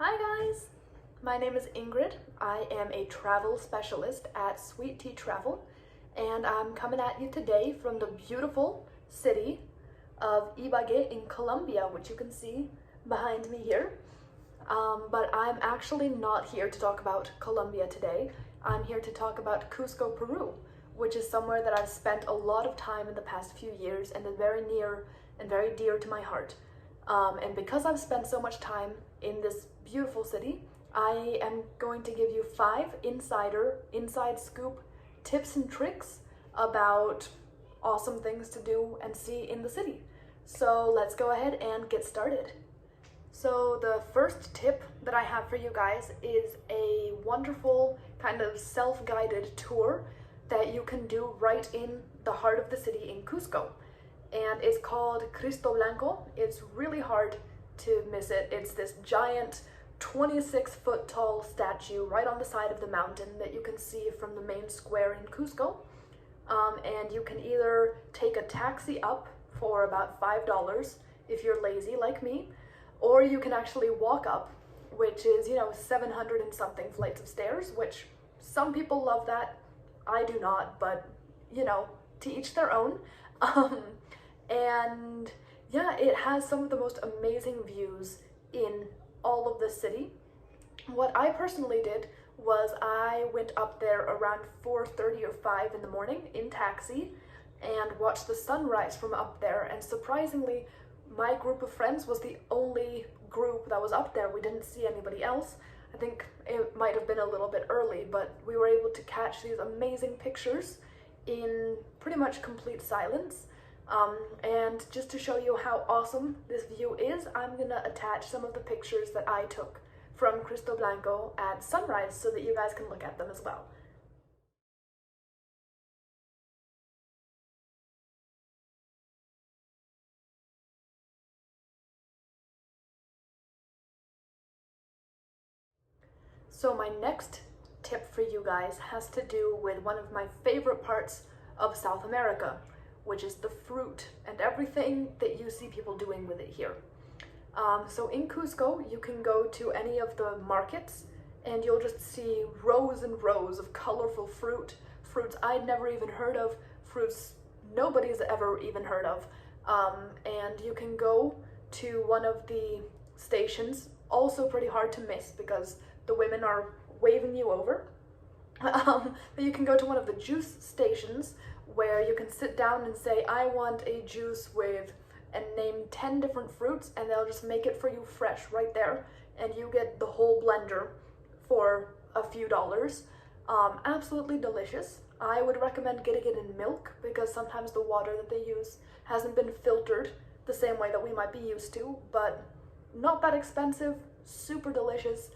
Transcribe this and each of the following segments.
Hi guys! My name is Ingrid. I am a travel specialist at Sweet Tea Travel, and I'm coming at you today from the beautiful city of Ibagué in Colombia, which you can see behind me here. But I'm actually not here to talk about Colombia today. I'm here to talk about Cusco, Peru, which is somewhere that I've spent a lot of time in the past few years and is very near and very dear to my heart. And because I've spent so much time in this beautiful city, I am going to give you 5 inside scoop tips and tricks about awesome things to do and see in the city. So let's go ahead and get started. So the first tip that I have for you guys is a wonderful kind of self-guided tour that you can do right in the heart of the city in Cusco. And it's called Cristo Blanco. It's really hard to miss it. It's this giant 26-foot tall statue right on the side of the mountain that you can see from the main square in Cusco. And you can either take a taxi up for about $5 if you're lazy like me, or you can actually walk up, which is, 700 and something flights of stairs, which some people love that. I do not, but, to each their own. And yeah, it has some of the most amazing views in all of the city. What I personally did was I went up there around 4:30 or 5 in the morning in taxi and watched the sunrise from up there. And surprisingly, my group of friends was the only group that was up there. We didn't see anybody else. I think it might have been a little bit early, but we were able to catch these amazing pictures in pretty much complete silence. And just to show you how awesome this view is, I'm gonna attach some of the pictures that I took from Cristo Blanco at sunrise so that you guys can look at them as well. So my next tip for you guys has to do with one of my favorite parts of South America, which is the fruit and everything that you see people doing with it here. So in Cusco, you can go to any of the markets and you'll just see rows and rows of colorful fruits I'd never even heard of, fruits nobody's ever even heard of. And you can go to one of the stations, also pretty hard to miss because the women are waving you over. But you can go to one of the juice stations where you can sit down and say, I want a juice with, and name 10 different fruits, and they'll just make it for you fresh right there, and you get the whole blender for a few dollars. Absolutely delicious. I would recommend getting it in milk because sometimes the water that they use hasn't been filtered the same way that we might be used to, but not that expensive, super delicious,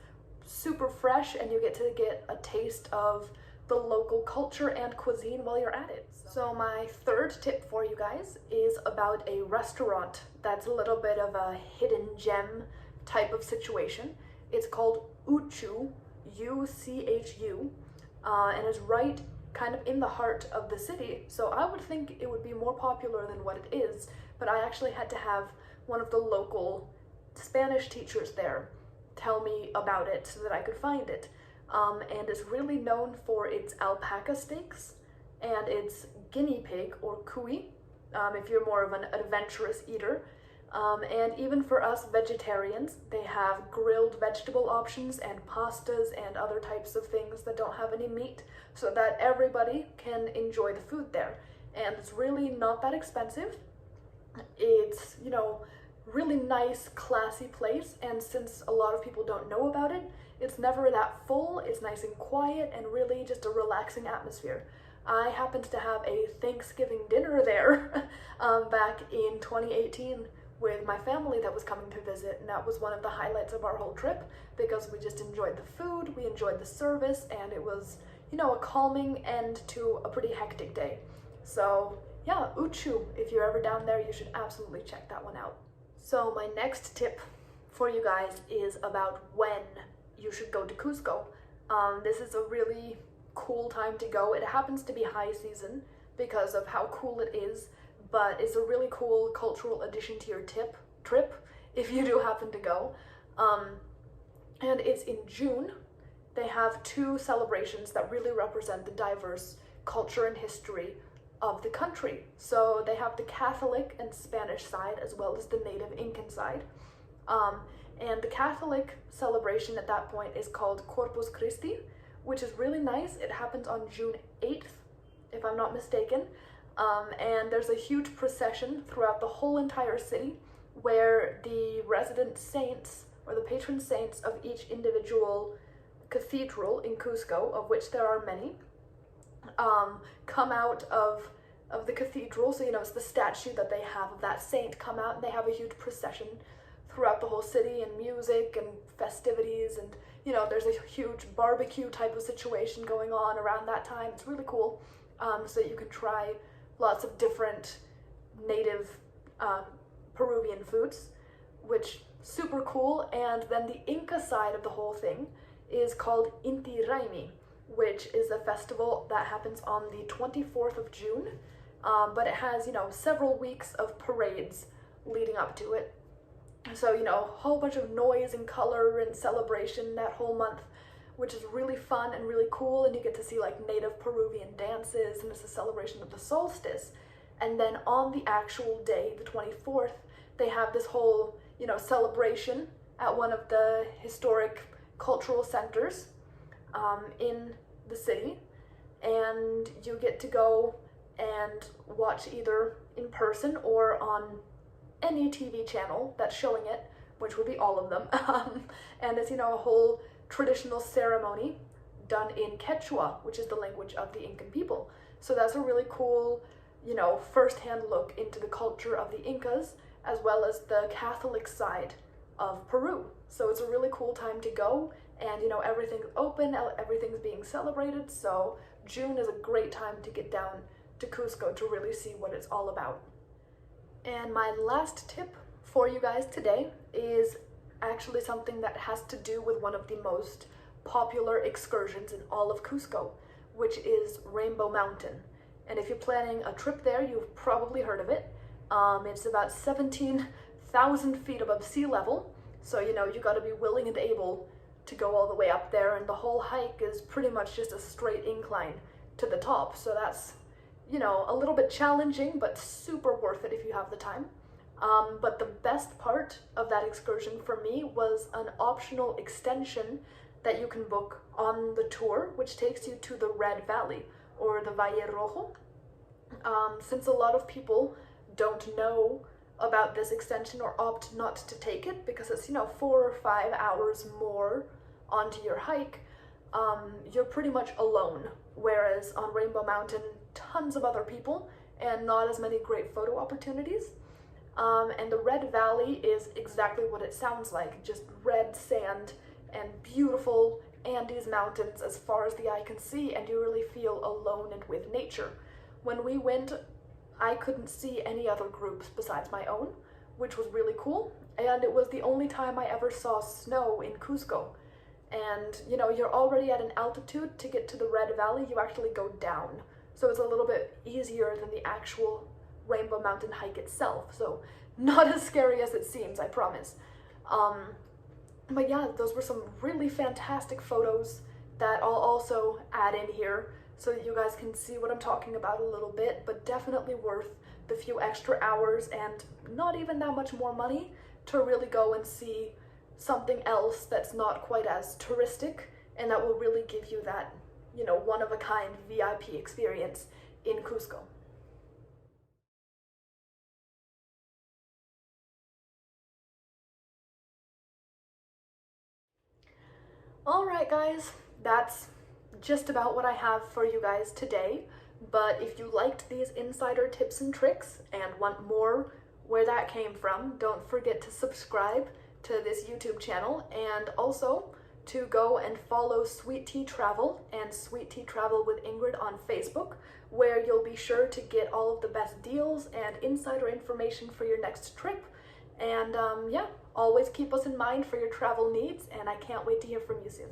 super fresh, and you get to get a taste of the local culture and cuisine while you're at it. So my third tip for you guys is about a restaurant that's a little bit of a hidden gem type of situation. It's called Uchu, U-C-H-U, and is right kind of in the heart of the city. So I would think it would be more popular than what it is, but I actually had to have one of the local Spanish teachers there tell me about it so that I could find it. And it's really known for its alpaca steaks and its guinea pig or cuy, if you're more of an adventurous eater. And even for us vegetarians, they have grilled vegetable options and pastas and other types of things that don't have any meat so that everybody can enjoy the food there. And it's really not that expensive. It's, really nice, classy place, and since a lot of people don't know about it, it's never that full. It's nice and quiet and really just a relaxing atmosphere. I happened to have a Thanksgiving dinner there back in 2018 with my family that was coming to visit, and that was one of the highlights of our whole trip because we just enjoyed the food, we enjoyed the service, and it was, a calming end to a pretty hectic day. So yeah, Uchu, if you're ever down there, you should absolutely check that one out. So my next tip for you guys is about when you should go to Cusco. This is a really cool time to go. It happens to be high season because of how cool it is, but it's a really cool cultural addition to your trip if you do happen to go. and it's in June. They have two celebrations that really represent the diverse culture and history of the country. So they have the Catholic and Spanish side as well as the native Incan side. And the Catholic celebration at that point is called Corpus Christi, which is really nice. It happens on June 8th, if I'm not mistaken. And there's a huge procession throughout the whole entire city where the resident saints, or the patron saints of each individual cathedral in Cusco, of which there are many, come out of the cathedral. So, you know, it's the statue that they have of that saint come out, and they have a huge procession throughout the whole city, and music and festivities, and, you know, there's a huge barbecue type of situation going on around that time. It's really cool. So you can try lots of different native Peruvian foods, which super cool. And then the Inca side of the whole thing is called Intirami, which is a festival that happens on the 24th of June, but it has, you know, several weeks of parades leading up to it. So, you know, a whole bunch of noise and color and celebration that whole month, which is really fun and really cool. And you get to see like native Peruvian dances, and it's a celebration of the solstice. And then on the actual day, the 24th, they have this whole, you know, celebration at one of the historic cultural centers in the city. And you get to go and watch either in person or on any TV channel that's showing it, which would be all of them. And it's, you know, a whole traditional ceremony done in Quechua, which is the language of the Incan people. So that's a really cool, you know, first-hand look into the culture of the Incas, as well as the Catholic side of Peru. So it's a really cool time to go, and, you know, everything's open, everything's being celebrated. So June is a great time to get down to Cusco to really see what it's all about. And my last tip for you guys today is actually something that has to do with one of the most popular excursions in all of Cusco, which is Rainbow Mountain. And if you're planning a trip there, you've probably heard of it. It's about 17,000 feet above sea level. So, you know, you got to be willing and able to go all the way up there, and the whole hike is pretty much just a straight incline to the top. So that's, you know, a little bit challenging, but super worth it if you have the time. But the best part of that excursion for me was an optional extension that you can book on the tour, which takes you to the Red Valley, or the Valle Rojo. Since a lot of people don't know about this extension or opt not to take it because it's, you know, 4 or 5 hours more onto your hike, you're pretty much alone. Whereas on Rainbow Mountain, tons of other people and not as many great photo opportunities. And the Red Valley is exactly what it sounds like, just red sand and beautiful Andes mountains as far as the eye can see, and you really feel alone and with nature. When we went, I couldn't see any other groups besides my own, which was really cool, and it was the only time I ever saw snow in Cusco. And, you know, you're already at an altitude. To get to the Red Valley, you actually go down, so it's a little bit easier than the actual Rainbow Mountain hike itself, so not as scary as it seems, I promise. But yeah, those were some really fantastic photos that I'll also add in here so that you guys can see what I'm talking about a little bit, but definitely worth the few extra hours and not even that much more money to really go and see something else that's not quite as touristic, and that will really give you that, you know, one-of-a-kind VIP experience in Cusco. Alright guys, that's just about what I have for you guys today, but if you liked these insider tips and tricks and want more where that came from, don't forget to subscribe to this YouTube channel, and also to go and follow Sweet Tea Travel and Sweet Tea Travel with Ingrid on Facebook, where you'll be sure to get all of the best deals and insider information for your next trip. And yeah, always keep us in mind for your travel needs, and I can't wait to hear from you soon.